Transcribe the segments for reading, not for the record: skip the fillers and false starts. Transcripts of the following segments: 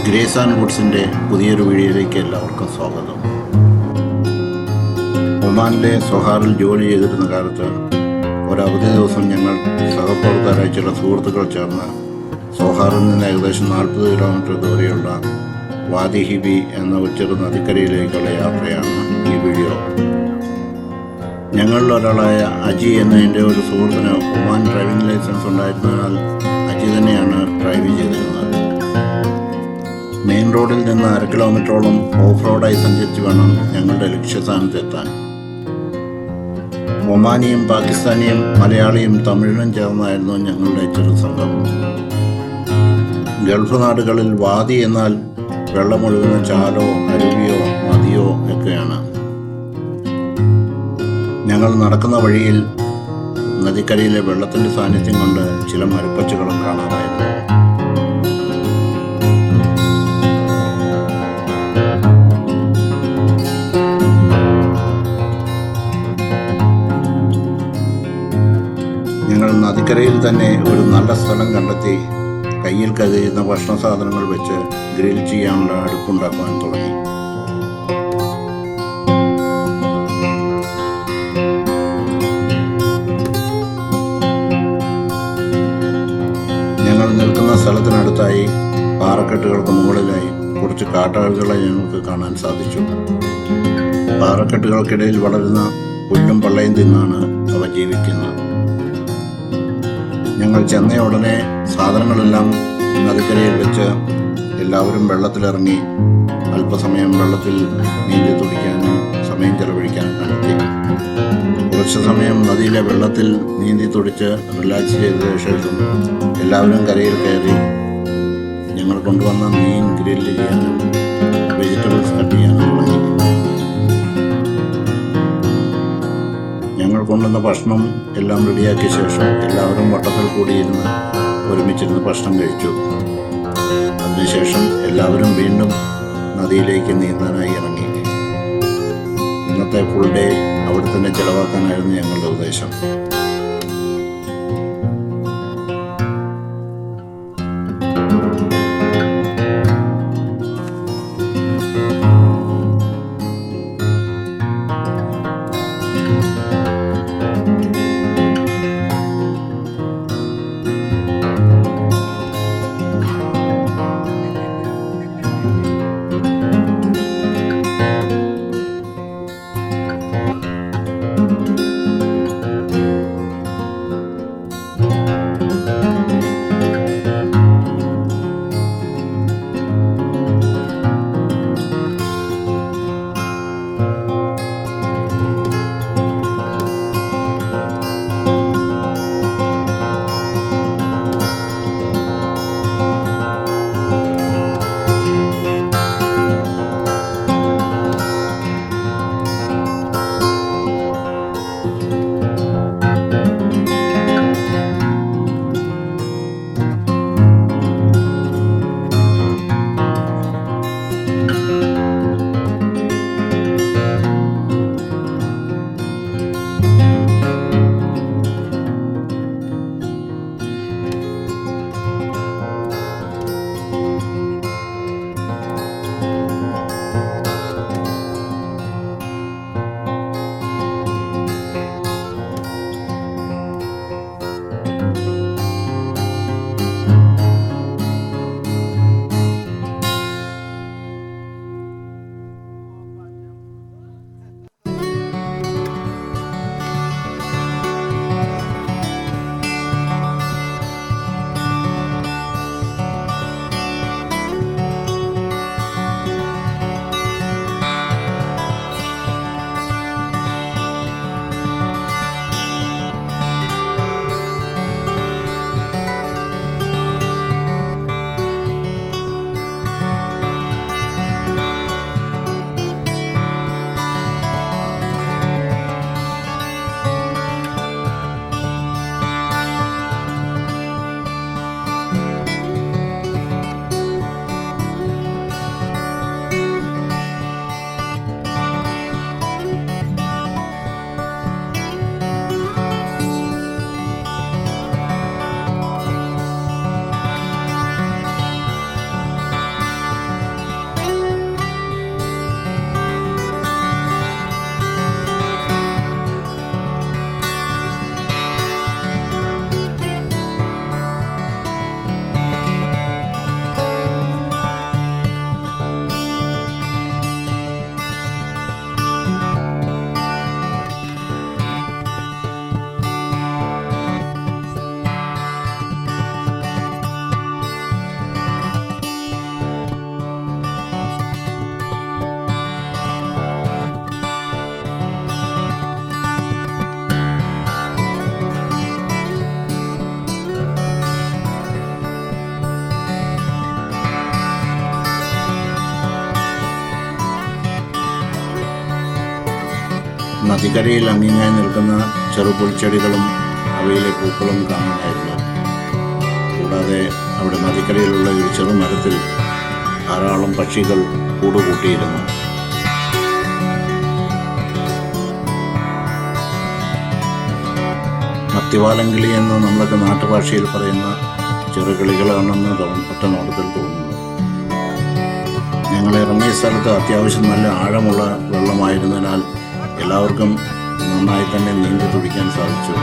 Grace and വുഡ്സിൻ്റെ പുതിയൊരു വീഡിയോയിലേക്ക് എല്ലാവർക്കും സ്വാഗതം. ഒമാനിലെ സൊഹാറിൽ ജോലി ചെയ്തിരുന്ന കാലത്ത് ഒരവധി ദിവസം ഞങ്ങൾ സഹപ്രവർത്തകരായ ചില സുഹൃത്തുക്കൾ ചേർന്ന് സൊഹാറിൽ നിന്ന് ഏകദേശം 40 കിലോമീറ്റർ ദൂരെയുള്ള വാദി ഹിബി എന്ന ഒരു ചെറു നദിക്കരയിലേക്കുള്ള യാത്രയാണ് ഈ വീഡിയോ. ഞങ്ങളിൽ ഒരാളായ അജി എന്ന എൻ്റെ ഒരു സുഹൃത്തിന് ഒമാൻ ഡ്രൈവിംഗ് ലൈസൻസ് ഉണ്ടായിരുന്നതിനാൽ അജി തന്നെയാണ് ഡ്രൈവ് ചെയ്തിരുന്നത്. മെയിൻ റോഡിൽ നിന്ന് 1/2 കിലോമീറ്ററോളം ഓഫ് റോഡായി സഞ്ചരിച്ച് വേണം ഞങ്ങളുടെ ലക്ഷ്യസ്ഥാനത്തെത്താൻ. ഒമാനിയും പാകിസ്ഥാനിയും മലയാളിയും തമിഴിനും ചേർന്നായിരുന്നു ഞങ്ങളുടെ ചെറു സംഘം. ഗൾഫ് നാടുകളിൽ വാദി എന്നാൽ വെള്ളമൊഴുകുന്ന ചാലോ അരുവിയോ നദിയോ ഒക്കെയാണ്. ഞങ്ങൾ നടക്കുന്ന വഴിയിൽ നദിക്കരയിലെ വെള്ളത്തിൻ്റെ സാന്നിധ്യം കൊണ്ട് ചില മരപ്പച്ചകളും കാണാമായിരുന്നു. ഞങ്ങൾ നദിക്കരയിൽ തന്നെ ഒരു നല്ല സ്ഥലം കണ്ടെത്തി കയ്യിൽ കരുതുന്ന ഭക്ഷണ സാധനങ്ങൾ വെച്ച് ഗ്രിൽ ചെയ്യാനുള്ള അടുപ്പുണ്ടാക്കാൻ തുടങ്ങി. ഞങ്ങൾ നിൽക്കുന്ന സ്ഥലത്തിനടുത്തായി പാറക്കെട്ടുകൾക്ക് മുകളിലായി കുറച്ച് കാട്ടാളുകളെ ഞങ്ങൾക്ക് കാണാൻ സാധിച്ചു. പാറക്കെട്ടുകൾക്കിടയിൽ വളരുന്ന പുല്ലും പള്ളയും തിന്നാണ് അവ ജീവിക്കുന്നത്. ഞങ്ങൾ ചെന്ന ഉടനെ സാധനങ്ങളെല്ലാം നദിക്കരയിൽ വെച്ച് എല്ലാവരും വെള്ളത്തിലിറങ്ങി അല്പസമയം വെള്ളത്തിൽ നീന്തി തുടിക്കാനും സമയം ചെലവഴിക്കാനും കണ്ടെത്തി. കുറച്ച് സമയം നദിയിലെ വെള്ളത്തിൽ നീന്തി തുടിച്ച് റിലാക്സ് ചെയ്ത ശേഷം എല്ലാവരും കരയിൽ കയറി ഞങ്ങൾ കൊണ്ടുവന്ന മീൻ ഗ്രില്ല് ചെയ്യാനും വെജിറ്റബിൾസ് കട്ട് ചെയ്യാനും തുടങ്ങി. ഞങ്ങൾ കൊണ്ടുവന്ന ഭക്ഷണം എല്ലാം റെഡിയാക്കിയ ശേഷം എല്ലാവരും വട്ടത്തിൽ കൂടിയിരുന്ന് ഒരുമിച്ചിരുന്ന് ഭക്ഷണം കഴിച്ചു. അതിനുശേഷം എല്ലാവരും വീണ്ടും നദിയിലേക്ക് നീന്താനായി ഇറങ്ങി. ഇന്നത്തെ ഫുൾ ഡേ അവിടെ തന്നെ ചിലവാക്കാനായിരുന്നു ഞങ്ങളുടെ ഉദ്ദേശം. നദിക്കരയിൽ അങ്ങിങ്ങായി നിൽക്കുന്ന ചെറുപുൽച്ചെടികളും അവയിലെ പൂക്കളും കാണാനായിരുന്നു. കൂടാതെ അവിടെ നദിക്കരയിലുള്ള ഒരു ചെറുമരത്തിൽ ധാരാളം പക്ഷികൾ കൂടുകൂട്ടിയിരുന്നു. മത്തിവാലങ്കിളി എന്ന് നമ്മളൊക്കെ നാട്ടുഭാഷയിൽ പറയുന്ന ചെറുകിളികളാണെന്ന് ഒറ്റ നോട്ടത്തിൽ തോന്നുന്നു. ഞങ്ങൾ ഇറങ്ങിയ സ്ഥലത്ത് അത്യാവശ്യം നല്ല ആഴമുള്ള വെള്ളമായിരുന്നതിനാൽ എല്ലാവർക്കും നന്നായി തന്നെ നീന്തി തുടിക്കാൻ സാധിച്ചു.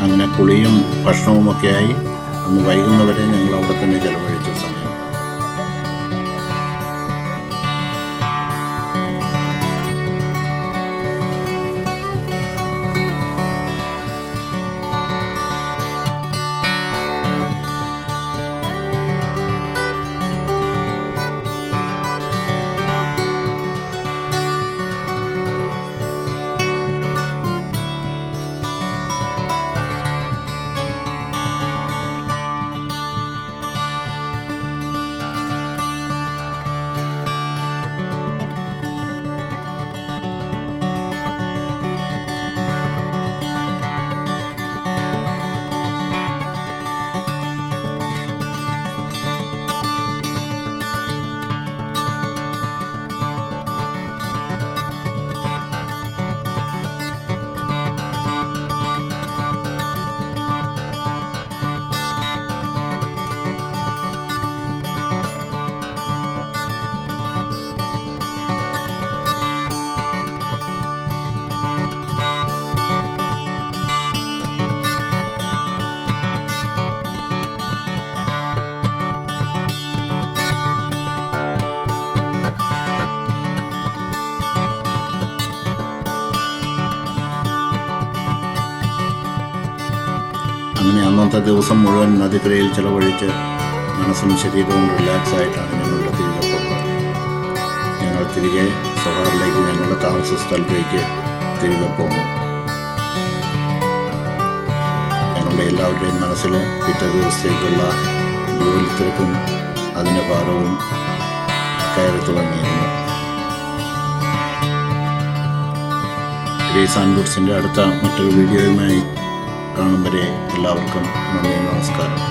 അങ്ങനെ കുളിയും ഭക്ഷണവുമൊക്കെയായി അന്ന് വൈകുന്നവരെ ഞങ്ങൾ അവിടെ തന്നെ ചെലവഴിച്ച സമയം. അങ്ങനെ അന്നത്തെ ദിവസം മുഴുവൻ നദിക്കരയിൽ ചിലവഴിച്ച് മനസ്സും ശരീരവും റിലാക്സ് ആയിട്ടാണ് ഞങ്ങളുടെ തിരികെ പോകുന്നത്. ഞങ്ങൾ തിരികെ സൊഹാറിലേക്ക് ഞങ്ങളുടെ താമസ സ്ഥലത്തേക്ക് തിരികെ പോകുന്നു. ഞങ്ങളുടെ എല്ലാവരുടെയും മനസ്സിൽ പിറ്റേ ദിവസത്തേക്കുള്ള ജോലി തിരക്കും അതിൻ്റെ ഭാരവും കയറി തുടങ്ങിയിരുന്നു. ഗ്രേസ് ആൻഡ് ഗുഡ്സിൻ്റെ അടുത്ത മറ്റൊരു വീഡിയോയുമായി കാണും വരെ എല്ലാവർക്കും നന്ദി, നമസ്കാരം.